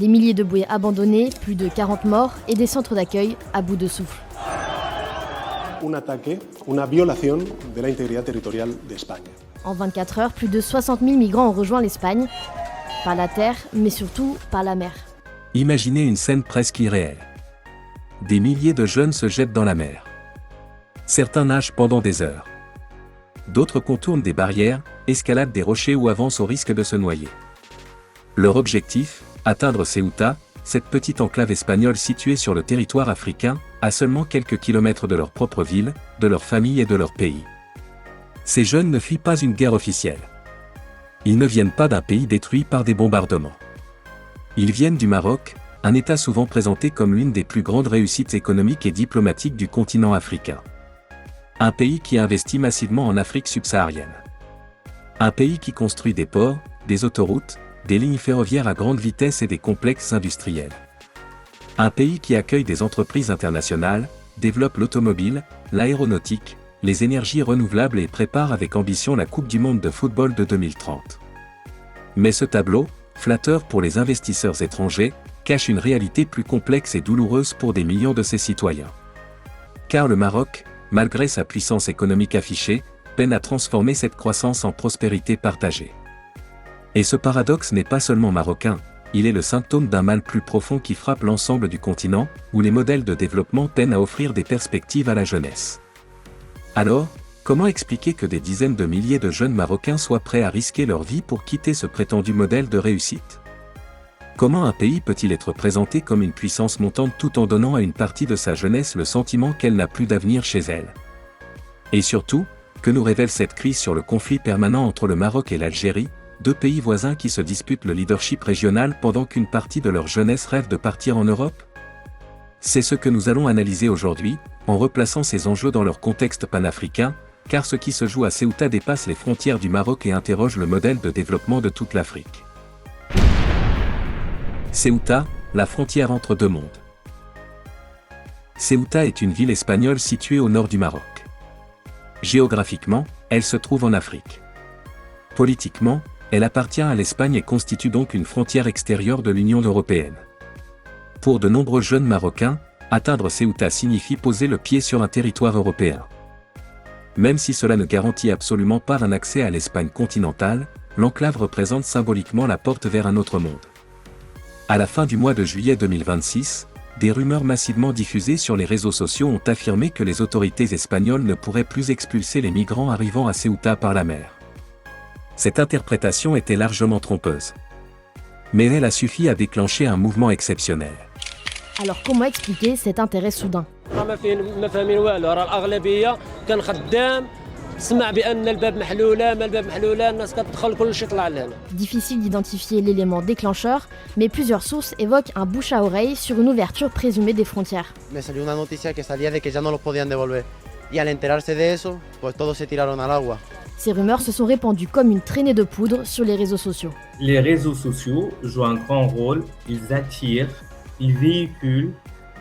Des milliers de bouées abandonnées, plus de 40 morts et des centres d'accueil à bout de souffle. Un ataque, una violación de la integridad territorial de España. En 24 heures, plus de 60 000 migrants ont rejoint l'Espagne, par la terre, mais surtout par la mer. Imaginez une scène presque irréelle. Des milliers de jeunes se jettent dans la mer. Certains nagent pendant des heures. D'autres contournent des barrières, escaladent des rochers ou avancent au risque de se noyer. Leur objectif, atteindre Ceuta, cette petite enclave espagnole située sur le territoire africain, à seulement quelques kilomètres de leur propre ville, de leur famille et de leur pays. Ces jeunes ne fuient pas une guerre officielle. Ils ne viennent pas d'un pays détruit par des bombardements. Ils viennent du Maroc, un État souvent présenté comme l'une des plus grandes réussites économiques et diplomatiques du continent africain. Un pays qui investit massivement en Afrique subsaharienne. Un pays qui construit des ports, des autoroutes, des lignes ferroviaires à grande vitesse et des complexes industriels. Un pays qui accueille des entreprises internationales, développe l'automobile, l'aéronautique, les énergies renouvelables et prépare avec ambition la Coupe du monde de football de 2030. Mais ce tableau, flatteur pour les investisseurs étrangers, cache une réalité plus complexe et douloureuse pour des millions de ses citoyens. Car le Maroc, malgré sa puissance économique affichée, peine à transformer cette croissance en prospérité partagée. Et ce paradoxe n'est pas seulement marocain, il est le symptôme d'un mal plus profond qui frappe l'ensemble du continent, où les modèles de développement peinent à offrir des perspectives à la jeunesse. Alors, comment expliquer que des dizaines de milliers de jeunes Marocains soient prêts à risquer leur vie pour quitter ce prétendu modèle de réussite ? Comment un pays peut-il être présenté comme une puissance montante tout en donnant à une partie de sa jeunesse le sentiment qu'elle n'a plus d'avenir chez elle ? Et surtout, que nous révèle cette crise sur le conflit permanent entre le Maroc et l'Algérie, deux pays voisins qui se disputent le leadership régional pendant qu'une partie de leur jeunesse rêve de partir en Europe ? C'est ce que nous allons analyser aujourd'hui, en replaçant ces enjeux dans leur contexte panafricain, car ce qui se joue à Ceuta dépasse les frontières du Maroc et interroge le modèle de développement de toute l'Afrique. Ceuta, la frontière entre deux mondes. Ceuta est une ville espagnole située au nord du Maroc. Géographiquement, elle se trouve en Afrique. Politiquement, elle appartient à l'Espagne et constitue donc une frontière extérieure de l'Union européenne. Pour de nombreux jeunes Marocains, atteindre Ceuta signifie poser le pied sur un territoire européen. Même si cela ne garantit absolument pas un accès à l'Espagne continentale, l'enclave représente symboliquement la porte vers un autre monde. À la fin du mois de juillet 2026, des rumeurs massivement diffusées sur les réseaux sociaux ont affirmé que les autorités espagnoles ne pourraient plus expulser les migrants arrivant à Ceuta par la mer. Cette interprétation était largement trompeuse. Mais elle a suffi à déclencher un mouvement exceptionnel. Alors comment expliquer cet intérêt soudain ? Difficile d'identifier l'élément déclencheur, mais plusieurs sources évoquent un bouche à oreille sur une ouverture présumée des frontières. Me salió una noticia que salía de que ya no los podían devolver. Y al enterarse de eso, pues todos se tiraron al agua. Ces rumeurs se sont répandues comme une traînée de poudre sur les réseaux sociaux. Les réseaux sociaux jouent un grand rôle, ils attirent, ils véhiculent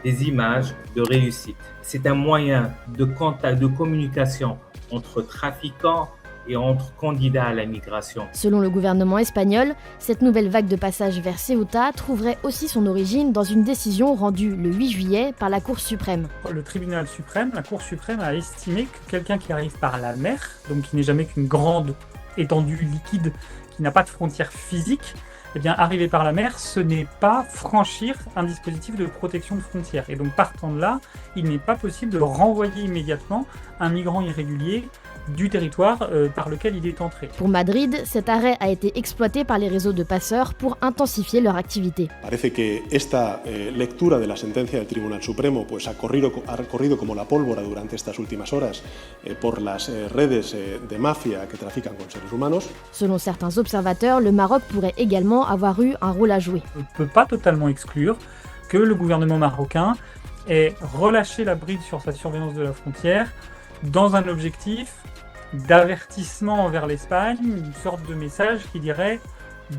des images de réussite. C'est un moyen de contact, de communication entre trafiquants et entre candidats à la migration. Selon le gouvernement espagnol, cette nouvelle vague de passage vers Ceuta trouverait aussi son origine dans une décision rendue le 8 juillet par la Cour suprême. Le tribunal suprême, la Cour suprême a estimé que quelqu'un qui arrive par la mer, donc qui n'est jamais qu'une grande étendue liquide, qui n'a pas de frontières physiques, eh bien, arriver par la mer, ce n'est pas franchir un dispositif de protection de frontières. Et donc, partant de là, il n'est pas possible de renvoyer immédiatement un migrant irrégulier du territoire par lequel il est entré. Pour Madrid, cet arrêt a été exploité par les réseaux de passeurs pour intensifier leur activité. Parece que esta lectura de la sentencia del Tribunal Supremo pues ha corrido como la pólvora durante estas últimas horas por las redes de mafia que trafican con seres humanos. Selon certains observateurs, le Maroc pourrait également avoir eu un rôle à jouer. On ne peut pas totalement exclure que le gouvernement marocain ait relâché la bride sur sa surveillance de la frontière dans un objectif d'avertissement envers l'Espagne, une sorte de message qui dirait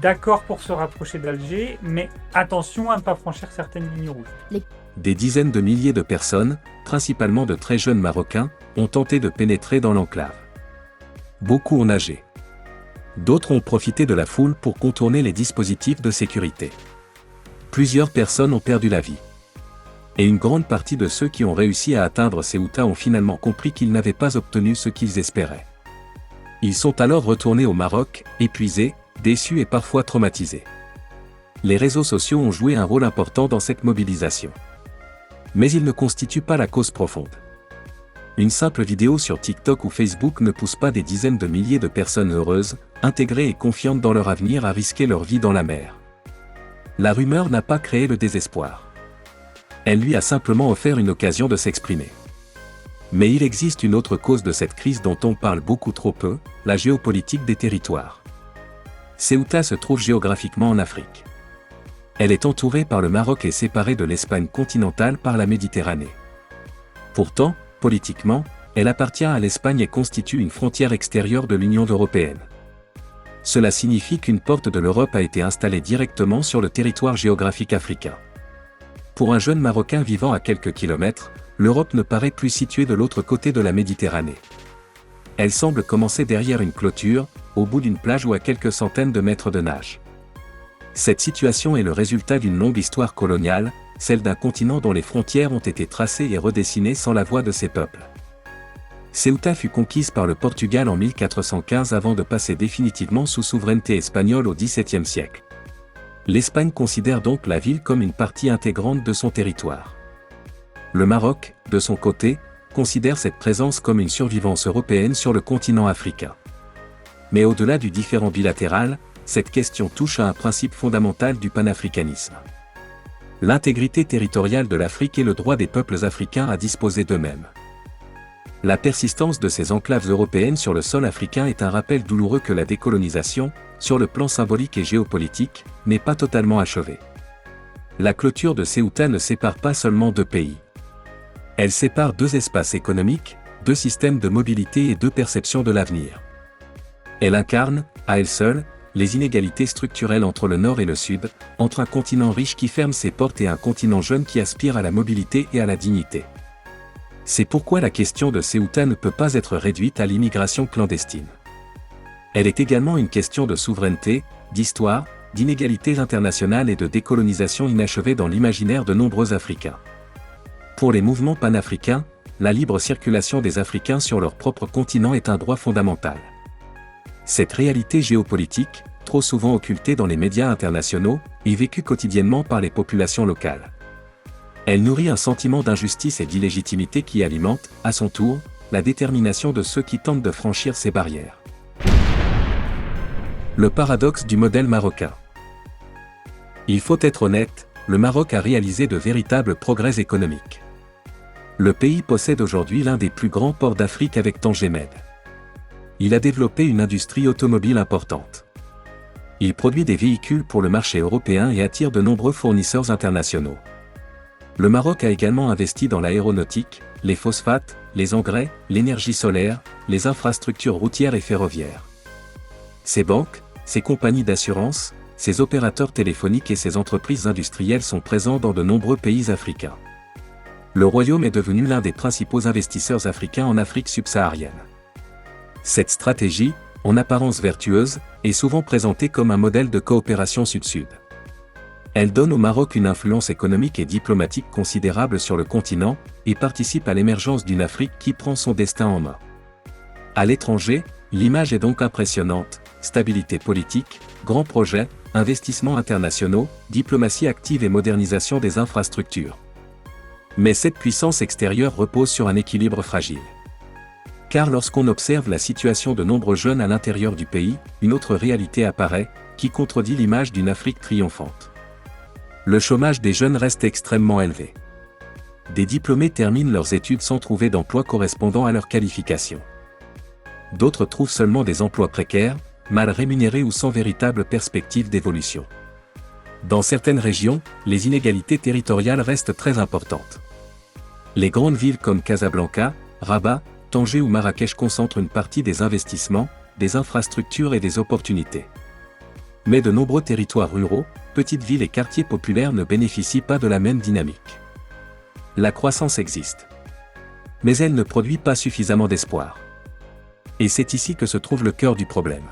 d'accord pour se rapprocher d'Alger, mais attention à ne pas franchir certaines lignes rouges. Des dizaines de milliers de personnes, principalement de très jeunes Marocains, ont tenté de pénétrer dans l'enclave. Beaucoup ont nagé. D'autres ont profité de la foule pour contourner les dispositifs de sécurité. Plusieurs personnes ont perdu la vie. Et une grande partie de ceux qui ont réussi à atteindre Ceuta ont finalement compris qu'ils n'avaient pas obtenu ce qu'ils espéraient. Ils sont alors retournés au Maroc, épuisés, déçus et parfois traumatisés. Les réseaux sociaux ont joué un rôle important dans cette mobilisation. Mais ils ne constituent pas la cause profonde. Une simple vidéo sur TikTok ou Facebook ne pousse pas des dizaines de milliers de personnes heureuses, intégrées et confiantes dans leur avenir à risquer leur vie dans la mer. La rumeur n'a pas créé le désespoir. Elle lui a simplement offert une occasion de s'exprimer. Mais il existe une autre cause de cette crise dont on parle beaucoup trop peu, la géopolitique des territoires. Ceuta se trouve géographiquement en Afrique. Elle est entourée par le Maroc et séparée de l'Espagne continentale par la Méditerranée. Pourtant, politiquement, elle appartient à l'Espagne et constitue une frontière extérieure de l'Union européenne. Cela signifie qu'une porte de l'Europe a été installée directement sur le territoire géographique africain. Pour un jeune Marocain vivant à quelques kilomètres, l'Europe ne paraît plus située de l'autre côté de la Méditerranée. Elle semble commencer derrière une clôture, au bout d'une plage ou à quelques centaines de mètres de nage. Cette situation est le résultat d'une longue histoire coloniale, celle d'un continent dont les frontières ont été tracées et redessinées sans la voix de ses peuples. Ceuta fut conquise par le Portugal en 1415 avant de passer définitivement sous souveraineté espagnole au XVIIe siècle. L'Espagne considère donc la ville comme une partie intégrante de son territoire. Le Maroc, de son côté, considère cette présence comme une survivance européenne sur le continent africain. Mais au-delà du différend bilatéral, cette question touche à un principe fondamental du panafricanisme. L'intégrité territoriale de l'Afrique et le droit des peuples africains à disposer d'eux-mêmes. La persistance de ces enclaves européennes sur le sol africain est un rappel douloureux que la décolonisation, sur le plan symbolique et géopolitique, n'est pas totalement achevée. La clôture de Ceuta ne sépare pas seulement deux pays. Elle sépare deux espaces économiques, deux systèmes de mobilité et deux perceptions de l'avenir. Elle incarne, à elle seule, les inégalités structurelles entre le Nord et le Sud, entre un continent riche qui ferme ses portes et un continent jeune qui aspire à la mobilité et à la dignité. C'est pourquoi la question de Ceuta ne peut pas être réduite à l'immigration clandestine. Elle est également une question de souveraineté, d'histoire, d'inégalités internationales et de décolonisation inachevée dans l'imaginaire de nombreux Africains. Pour les mouvements panafricains, la libre circulation des Africains sur leur propre continent est un droit fondamental. Cette réalité géopolitique, trop souvent occultée dans les médias internationaux, est vécue quotidiennement par les populations locales. Elle nourrit un sentiment d'injustice et d'illégitimité qui alimente, à son tour, la détermination de ceux qui tentent de franchir ces barrières. Le paradoxe du modèle marocain. Il faut être honnête, le Maroc a réalisé de véritables progrès économiques. Le pays possède aujourd'hui l'un des plus grands ports d'Afrique avec Tanger Med. Il a développé une industrie automobile importante. Il produit des véhicules pour le marché européen et attire de nombreux fournisseurs internationaux. Le Maroc a également investi dans l'aéronautique, les phosphates, les engrais, l'énergie solaire, les infrastructures routières et ferroviaires. Ses banques, ses compagnies d'assurance, ses opérateurs téléphoniques et ses entreprises industrielles sont présents dans de nombreux pays africains. Le royaume est devenu l'un des principaux investisseurs africains en Afrique subsaharienne. Cette stratégie, en apparence vertueuse, est souvent présentée comme un modèle de coopération sud-sud. Elle donne au Maroc une influence économique et diplomatique considérable sur le continent, et participe à l'émergence d'une Afrique qui prend son destin en main. À l'étranger, l'image est donc impressionnante: stabilité politique, grands projets, investissements internationaux, diplomatie active et modernisation des infrastructures. Mais cette puissance extérieure repose sur un équilibre fragile. Car lorsqu'on observe la situation de nombreux jeunes à l'intérieur du pays, une autre réalité apparaît, qui contredit l'image d'une Afrique triomphante. Le chômage des jeunes reste extrêmement élevé. Des diplômés terminent leurs études sans trouver d'emploi correspondant à leurs qualifications. D'autres trouvent seulement des emplois précaires, mal rémunérés ou sans véritable perspective d'évolution. Dans certaines régions, les inégalités territoriales restent très importantes. Les grandes villes comme Casablanca, Rabat, Tanger ou Marrakech concentrent une partie des investissements, des infrastructures et des opportunités. Mais de nombreux territoires ruraux, petites villes et quartiers populaires ne bénéficient pas de la même dynamique. La croissance existe. Mais elle ne produit pas suffisamment d'espoir. Et c'est ici que se trouve le cœur du problème.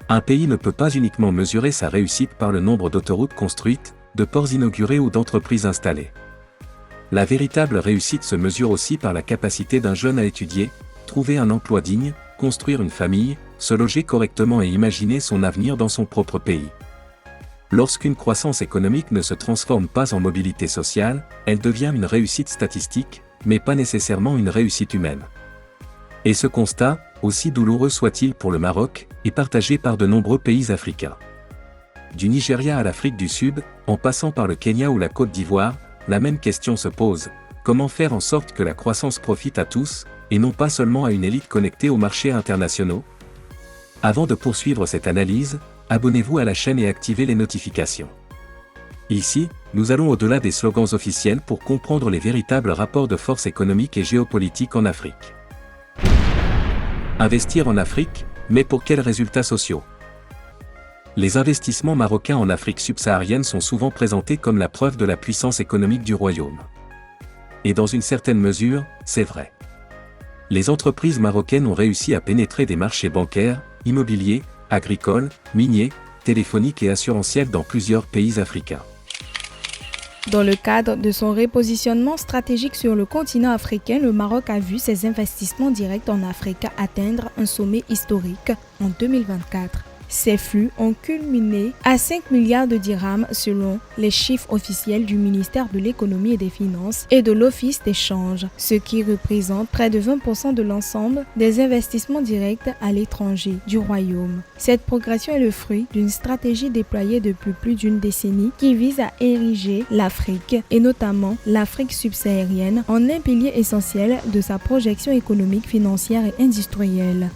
Un pays ne peut pas uniquement mesurer sa réussite par le nombre d'autoroutes construites, de ports inaugurés ou d'entreprises installées. La véritable réussite se mesure aussi par la capacité d'un jeune à étudier, trouver un emploi digne, construire une famille, se loger correctement et imaginer son avenir dans son propre pays. Lorsqu'une croissance économique ne se transforme pas en mobilité sociale, elle devient une réussite statistique, mais pas nécessairement une réussite humaine. Et ce constat, aussi douloureux soit-il pour le Maroc, est partagé par de nombreux pays africains. Du Nigeria à l'Afrique du Sud, en passant par le Kenya ou la Côte d'Ivoire, la même question se pose: comment faire en sorte que la croissance profite à tous, et non pas seulement à une élite connectée aux marchés internationaux? Avant de poursuivre cette analyse, abonnez-vous à la chaîne et activez les notifications. Ici, nous allons au-delà des slogans officiels pour comprendre les véritables rapports de force économique et géopolitique en Afrique. Investir en Afrique, mais pour quels résultats sociaux? Les investissements marocains en Afrique subsaharienne sont souvent présentés comme la preuve de la puissance économique du royaume. Et dans une certaine mesure, c'est vrai. Les entreprises marocaines ont réussi à pénétrer des marchés bancaires, immobiliers, agricoles, miniers, téléphoniques et assurantiels dans plusieurs pays africains. Dans le cadre de son repositionnement stratégique sur le continent africain, le Maroc a vu ses investissements directs en Afrique atteindre un sommet historique en 2024. Ces flux ont culminé à 5 milliards de dirhams selon les chiffres officiels du ministère de l'économie et des finances et de l'office d'échange, ce qui représente près de 20% de l'ensemble des investissements directs à l'étranger du royaume. Cette progression est le fruit d'une stratégie déployée depuis plus d'une décennie qui vise à ériger l'Afrique, et notamment l'Afrique subsaharienne, en un pilier essentiel de sa projection économique, financière et industrielle.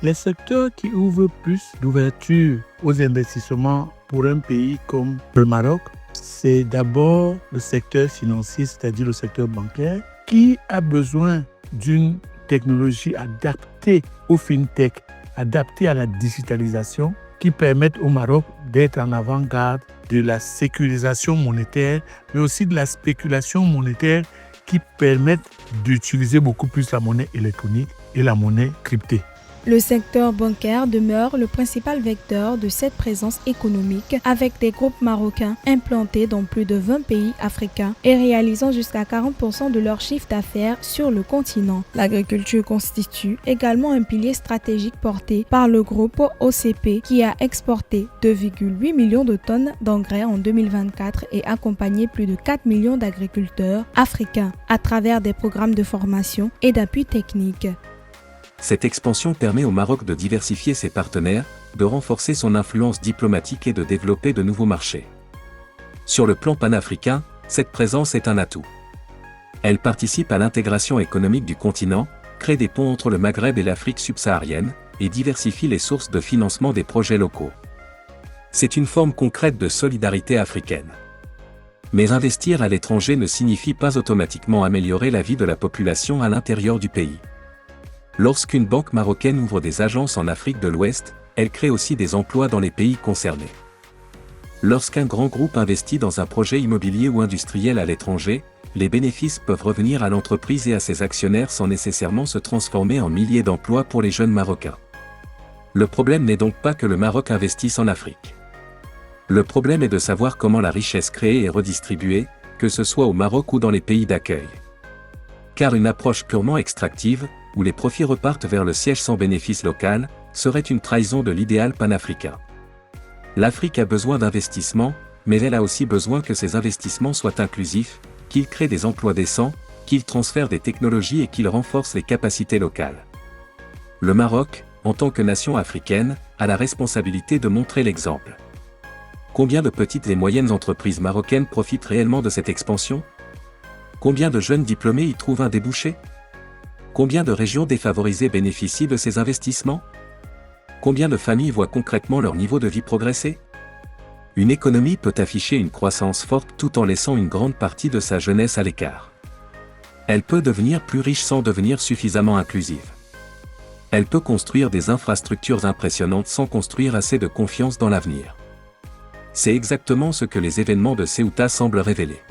Les secteurs qui ouvrent plus d'ouverture aux investissements pour un pays comme le Maroc, c'est d'abord le secteur financier, c'est-à-dire le secteur bancaire, qui a besoin d'une technologie adaptée au fintech, adaptée à la digitalisation, qui permettent au Maroc d'être en avant-garde de la sécurisation monétaire, mais aussi de la spéculation monétaire qui permettent d'utiliser beaucoup plus la monnaie électronique et la monnaie cryptée. Le secteur bancaire demeure le principal vecteur de cette présence économique, avec des groupes marocains implantés dans plus de 20 pays africains et réalisant jusqu'à 40% de leur chiffre d'affaires sur le continent. L'agriculture constitue également un pilier stratégique porté par le groupe OCP qui a exporté 2,8 millions de tonnes d'engrais en 2024 et accompagné plus de 4 millions d'agriculteurs africains à travers des programmes de formation et d'appui technique. Cette expansion permet au Maroc de diversifier ses partenaires, de renforcer son influence diplomatique et de développer de nouveaux marchés. Sur le plan panafricain, cette présence est un atout. Elle participe à l'intégration économique du continent, crée des ponts entre le Maghreb et l'Afrique subsaharienne, et diversifie les sources de financement des projets locaux. C'est une forme concrète de solidarité africaine. Mais investir à l'étranger ne signifie pas automatiquement améliorer la vie de la population à l'intérieur du pays. Lorsqu'une banque marocaine ouvre des agences en Afrique de l'Ouest, elle crée aussi des emplois dans les pays concernés. Lorsqu'un grand groupe investit dans un projet immobilier ou industriel à l'étranger, les bénéfices peuvent revenir à l'entreprise et à ses actionnaires sans nécessairement se transformer en milliers d'emplois pour les jeunes Marocains. Le problème n'est donc pas que le Maroc investisse en Afrique. Le problème est de savoir comment la richesse créée est redistribuée, que ce soit au Maroc ou dans les pays d'accueil. Car une approche purement extractive, où les profits repartent vers le siège sans bénéfice local, serait une trahison de l'idéal panafricain. L'Afrique a besoin d'investissements, mais elle a aussi besoin que ces investissements soient inclusifs, qu'ils créent des emplois décents, qu'ils transfèrent des technologies et qu'ils renforcent les capacités locales. Le Maroc, en tant que nation africaine, a la responsabilité de montrer l'exemple. Combien de petites et moyennes entreprises marocaines profitent réellement de cette expansion? Combien de jeunes diplômés y trouvent un débouché? Combien de régions défavorisées bénéficient de ces investissements? Combien de familles voient concrètement leur niveau de vie progresser? Une économie peut afficher une croissance forte tout en laissant une grande partie de sa jeunesse à l'écart. Elle peut devenir plus riche sans devenir suffisamment inclusive. Elle peut construire des infrastructures impressionnantes sans construire assez de confiance dans l'avenir. C'est exactement ce que les événements de Ceuta semblent révéler.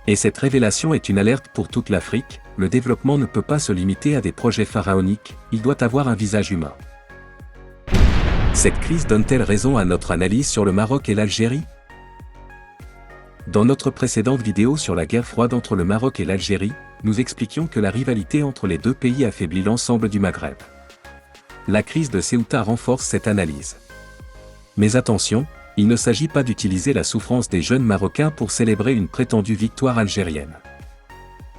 Et cette révélation est une alerte pour toute l'Afrique, le développement ne peut pas se limiter à des projets pharaoniques, il doit avoir un visage humain. Cette crise donne-t-elle raison à notre analyse sur le Maroc et l'Algérie? Dans notre précédente vidéo sur la guerre froide entre le Maroc et l'Algérie, nous expliquions que la rivalité entre les deux pays affaiblit l'ensemble du Maghreb. La crise de Ceuta renforce cette analyse. Mais attention, il ne s'agit pas d'utiliser la souffrance des jeunes Marocains pour célébrer une prétendue victoire algérienne.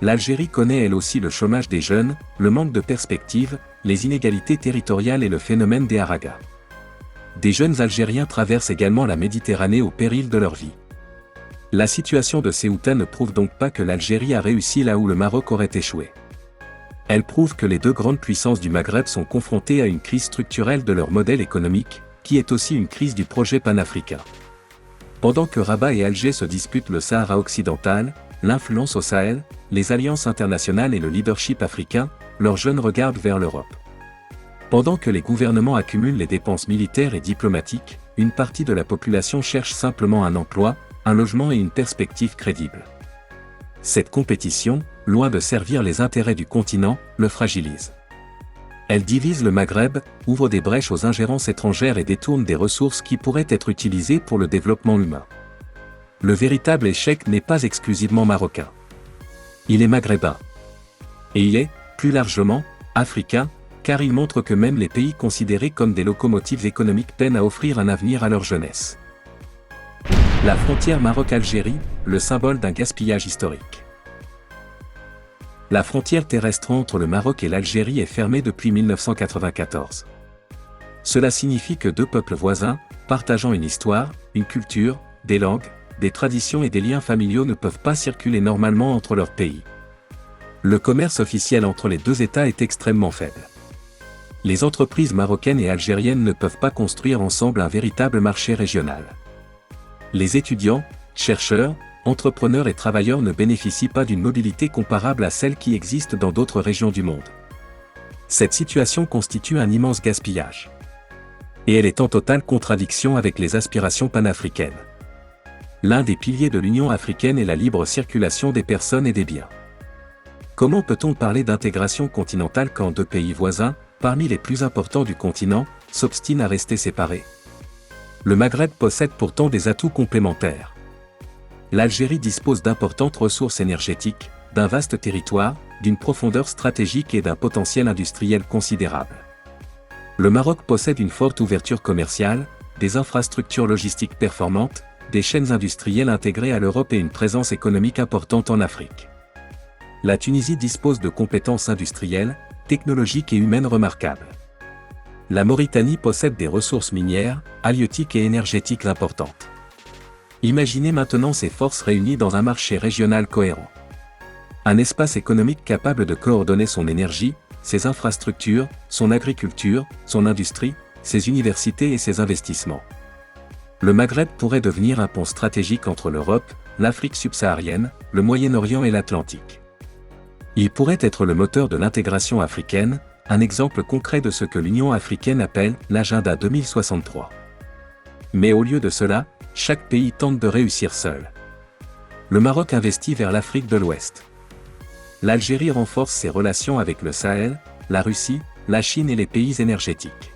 L'Algérie connaît elle aussi le chômage des jeunes, le manque de perspectives, les inégalités territoriales et le phénomène des haragas. Des jeunes Algériens traversent également la Méditerranée au péril de leur vie. La situation de Ceuta ne prouve donc pas que l'Algérie a réussi là où le Maroc aurait échoué. Elle prouve que les deux grandes puissances du Maghreb sont confrontées à une crise structurelle de leur modèle économique, qui est aussi une crise du projet panafricain. Pendant que Rabat et Alger se disputent le Sahara occidental, l'influence au Sahel, les alliances internationales et le leadership africain, leurs jeunes regardent vers l'Europe. Pendant que les gouvernements accumulent les dépenses militaires et diplomatiques, une partie de la population cherche simplement un emploi, un logement et une perspective crédible. Cette compétition, loin de servir les intérêts du continent, le fragilise. Elle divise le Maghreb, ouvre des brèches aux ingérences étrangères et détourne des ressources qui pourraient être utilisées pour le développement humain. Le véritable échec n'est pas exclusivement marocain. Il est maghrébin. Et il est, plus largement, africain, car il montre que même les pays considérés comme des locomotives économiques peinent à offrir un avenir à leur jeunesse. La frontière Maroc-Algérie, le symbole d'un gaspillage historique. La frontière terrestre entre le Maroc et l'Algérie est fermée depuis 1994. Cela signifie que deux peuples voisins, partageant une histoire, une culture, des langues, des traditions et des liens familiaux ne peuvent pas circuler normalement entre leurs pays. Le commerce officiel entre les deux États est extrêmement faible. Les entreprises marocaines et algériennes ne peuvent pas construire ensemble un véritable marché régional. Les étudiants, chercheurs, entrepreneurs et travailleurs ne bénéficient pas d'une mobilité comparable à celle qui existe dans d'autres régions du monde. Cette situation constitue un immense gaspillage. Et elle est en totale contradiction avec les aspirations panafricaines. L'un des piliers de l'Union africaine est la libre circulation des personnes et des biens. Comment peut-on parler d'intégration continentale quand deux pays voisins, parmi les plus importants du continent, s'obstinent à rester séparés? Le Maghreb possède pourtant des atouts complémentaires. L'Algérie dispose d'importantes ressources énergétiques, d'un vaste territoire, d'une profondeur stratégique et d'un potentiel industriel considérable. Le Maroc possède une forte ouverture commerciale, des infrastructures logistiques performantes, des chaînes industrielles intégrées à l'Europe et une présence économique importante en Afrique. La Tunisie dispose de compétences industrielles, technologiques et humaines remarquables. La Mauritanie possède des ressources minières, halieutiques et énergétiques importantes. Imaginez maintenant ces forces réunies dans un marché régional cohérent. Un espace économique capable de coordonner son énergie, ses infrastructures, son agriculture, son industrie, ses universités et ses investissements. Le Maghreb pourrait devenir un pont stratégique entre l'Europe, l'Afrique subsaharienne, le Moyen-Orient et l'Atlantique. Il pourrait être le moteur de l'intégration africaine, un exemple concret de ce que l'Union africaine appelle l'Agenda 2063. Mais au lieu de cela, chaque pays tente de réussir seul. Le Maroc investit vers l'Afrique de l'Ouest. L'Algérie renforce ses relations avec le Sahel, la Russie, la Chine et les pays énergétiques.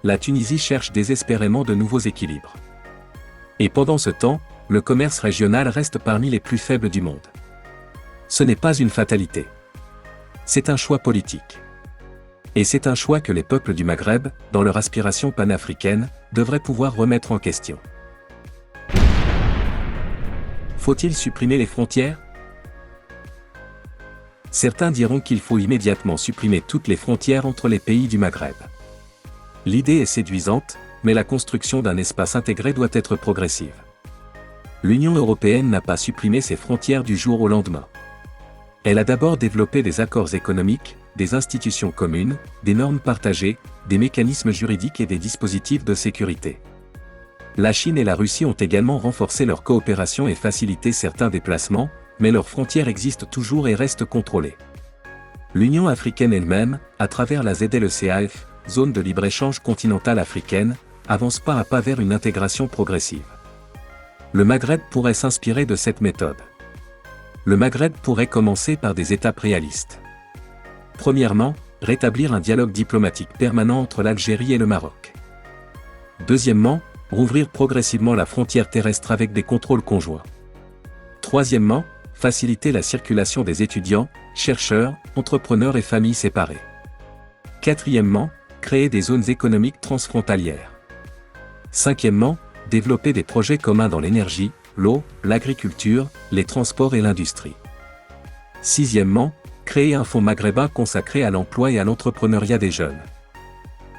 La Tunisie cherche désespérément de nouveaux équilibres. Et pendant ce temps, le commerce régional reste parmi les plus faibles du monde. Ce n'est pas une fatalité. C'est un choix politique. Et c'est un choix que les peuples du Maghreb, dans leur aspiration panafricaine, devraient pouvoir remettre en question. Faut-il supprimer les frontières? Certains diront qu'il faut immédiatement supprimer toutes les frontières entre les pays du Maghreb. L'idée est séduisante, mais la construction d'un espace intégré doit être progressive. L'Union européenne n'a pas supprimé ses frontières du jour au lendemain. Elle a d'abord développé des accords économiques, des institutions communes, des normes partagées, des mécanismes juridiques et des dispositifs de sécurité. La Chine et la Russie ont également renforcé leur coopération et facilité certains déplacements, mais leurs frontières existent toujours et restent contrôlées. L'Union africaine elle-même, à travers la ZLECAF, zone de libre-échange continentale africaine, avance pas à pas vers une intégration progressive. Le Maghreb pourrait s'inspirer de cette méthode. Le Maghreb pourrait commencer par des étapes réalistes. Premièrement, rétablir un dialogue diplomatique permanent entre l'Algérie et le Maroc. Deuxièmement, rouvrir progressivement la frontière terrestre avec des contrôles conjoints. Troisièmement, faciliter la circulation des étudiants, chercheurs, entrepreneurs et familles séparées. Quatrièmement, créer des zones économiques transfrontalières. Cinquièmement, développer des projets communs dans l'énergie, l'eau, l'agriculture, les transports et l'industrie. Sixièmement, créer un fonds maghrébin consacré à l'emploi et à l'entrepreneuriat des jeunes.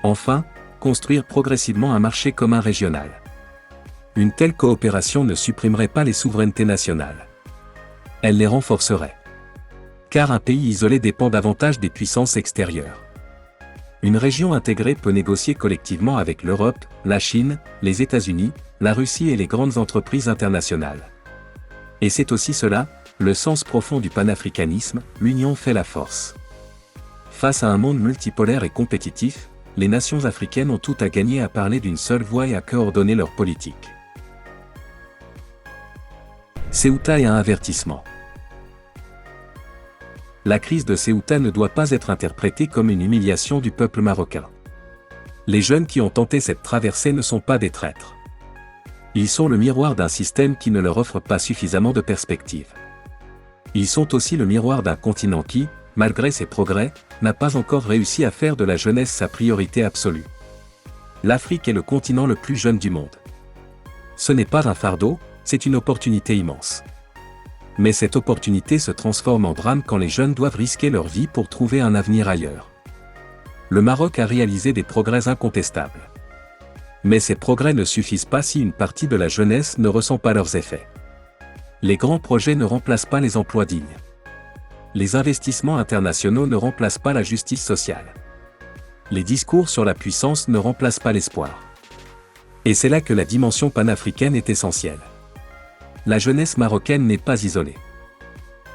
Enfin, construire progressivement un marché commun régional. Une telle coopération ne supprimerait pas les souverainetés nationales. Elle les renforcerait. Car un pays isolé dépend davantage des puissances extérieures. Une région intégrée peut négocier collectivement avec l'Europe, la Chine, les États-Unis, la Russie et les grandes entreprises internationales. Et c'est aussi cela, le sens profond du panafricanisme, l'union fait la force. Face à un monde multipolaire et compétitif, les nations africaines ont tout à gagner à parler d'une seule voix et à coordonner leur politique. Ceuta et un avertissement. La crise de Ceuta ne doit pas être interprétée comme une humiliation du peuple marocain. Les jeunes qui ont tenté cette traversée ne sont pas des traîtres. Ils sont le miroir d'un système qui ne leur offre pas suffisamment de perspectives. Ils sont aussi le miroir d'un continent qui, malgré ses progrès, n'a pas encore réussi à faire de la jeunesse sa priorité absolue. L'Afrique est le continent le plus jeune du monde. Ce n'est pas un fardeau, c'est une opportunité immense. Mais cette opportunité se transforme en drame quand les jeunes doivent risquer leur vie pour trouver un avenir ailleurs. Le Maroc a réalisé des progrès incontestables. Mais ces progrès ne suffisent pas si une partie de la jeunesse ne ressent pas leurs effets. Les grands projets ne remplacent pas les emplois dignes. Les investissements internationaux ne remplacent pas la justice sociale. Les discours sur la puissance ne remplacent pas l'espoir. Et c'est là que la dimension panafricaine est essentielle. La jeunesse marocaine n'est pas isolée.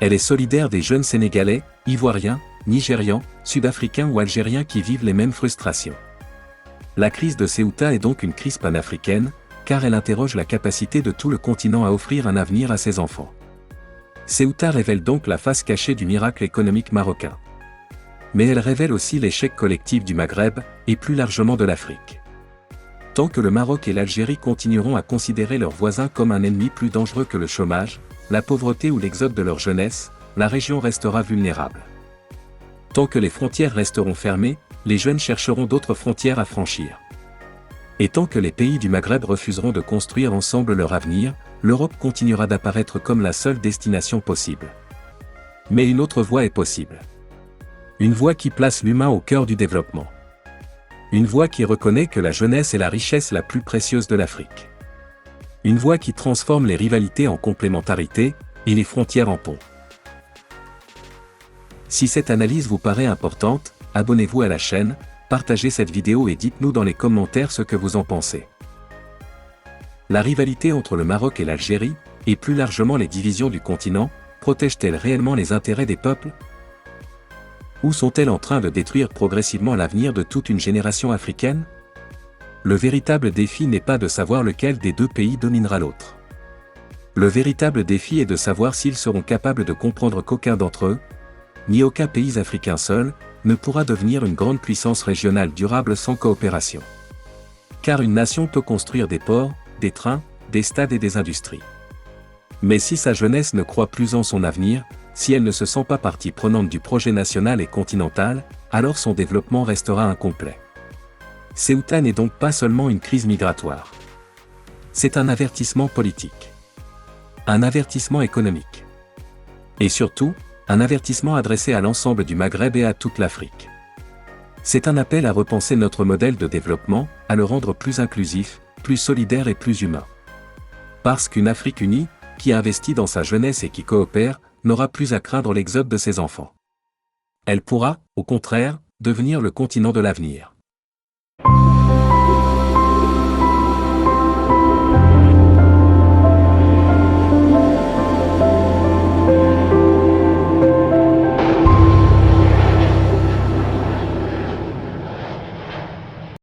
Elle est solidaire des jeunes Sénégalais, Ivoiriens, Nigérians, Sud-Africains ou Algériens qui vivent les mêmes frustrations. La crise de Ceuta est donc une crise panafricaine, car elle interroge la capacité de tout le continent à offrir un avenir à ses enfants. Ceuta révèle donc la face cachée du miracle économique marocain. Mais elle révèle aussi l'échec collectif du Maghreb, et plus largement de l'Afrique. Tant que le Maroc et l'Algérie continueront à considérer leurs voisins comme un ennemi plus dangereux que le chômage, la pauvreté ou l'exode de leur jeunesse, la région restera vulnérable. Tant que les frontières resteront fermées, les jeunes chercheront d'autres frontières à franchir. Et tant que les pays du Maghreb refuseront de construire ensemble leur avenir, l'Europe continuera d'apparaître comme la seule destination possible. Mais une autre voie est possible. Une voie qui place l'humain au cœur du développement. Une voie qui reconnaît que la jeunesse est la richesse la plus précieuse de l'Afrique. Une voie qui transforme les rivalités en complémentarité, et les frontières en ponts. Si cette analyse vous paraît importante, abonnez-vous à la chaîne, partagez cette vidéo et dites-nous dans les commentaires ce que vous en pensez. La rivalité entre le Maroc et l'Algérie, et plus largement les divisions du continent, protègent-elles réellement les intérêts des peuples ? Ou sont-elles en train de détruire progressivement l'avenir de toute une génération africaine ? Le véritable défi n'est pas de savoir lequel des deux pays dominera l'autre. Le véritable défi est de savoir s'ils seront capables de comprendre qu'aucun d'entre eux, ni aucun pays africain seul, ne pourra devenir une grande puissance régionale durable sans coopération. Car une nation peut construire des ports, des trains, des stades et des industries. Mais si sa jeunesse ne croit plus en son avenir, si elle ne se sent pas partie prenante du projet national et continental, alors son développement restera incomplet. Ceuta n'est donc pas seulement une crise migratoire. C'est un avertissement politique. Un avertissement économique. Et surtout, un avertissement adressé à l'ensemble du Maghreb et à toute l'Afrique. C'est un appel à repenser notre modèle de développement, à le rendre plus inclusif, plus solidaire et plus humain. Parce qu'une Afrique unie, qui investit dans sa jeunesse et qui coopère, n'aura plus à craindre l'exode de ses enfants. Elle pourra, au contraire, devenir le continent de l'avenir.